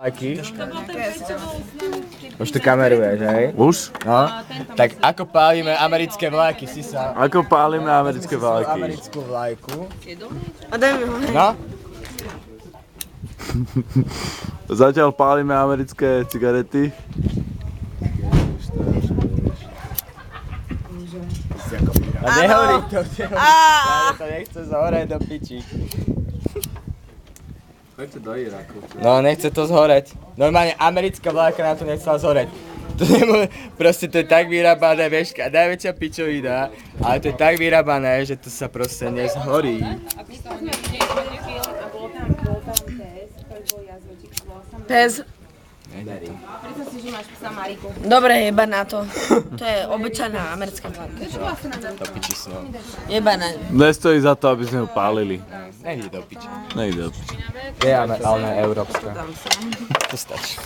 Aký? Už to kameruješ, hej? Už? No, tak ako pálime americké vlajky, si sa... Ako pálime americké vlajky? Americkú vlajku. A daj mi ho. No, Zatiaľ pálime americké cigarety. a nehorí to, to nechce zhoreť do piči. Poďte do Iraku. No, nechce to zhoreť. Normálne americká vlajka na to nechcela zhoreť. To proste to je tak vyrábané, vieš, najväčšia pičovina, ale to je tak vyrábané, že to sa proste nezhorí. Pes. Dobre, jeba na to. To je obyčajná americká vlajka. To piči s ňou. Jeba na ňu. Nestojí za to, aby sme ho pálili. Nejde do piči. Nejde do piči. Je ale európska. To stačí.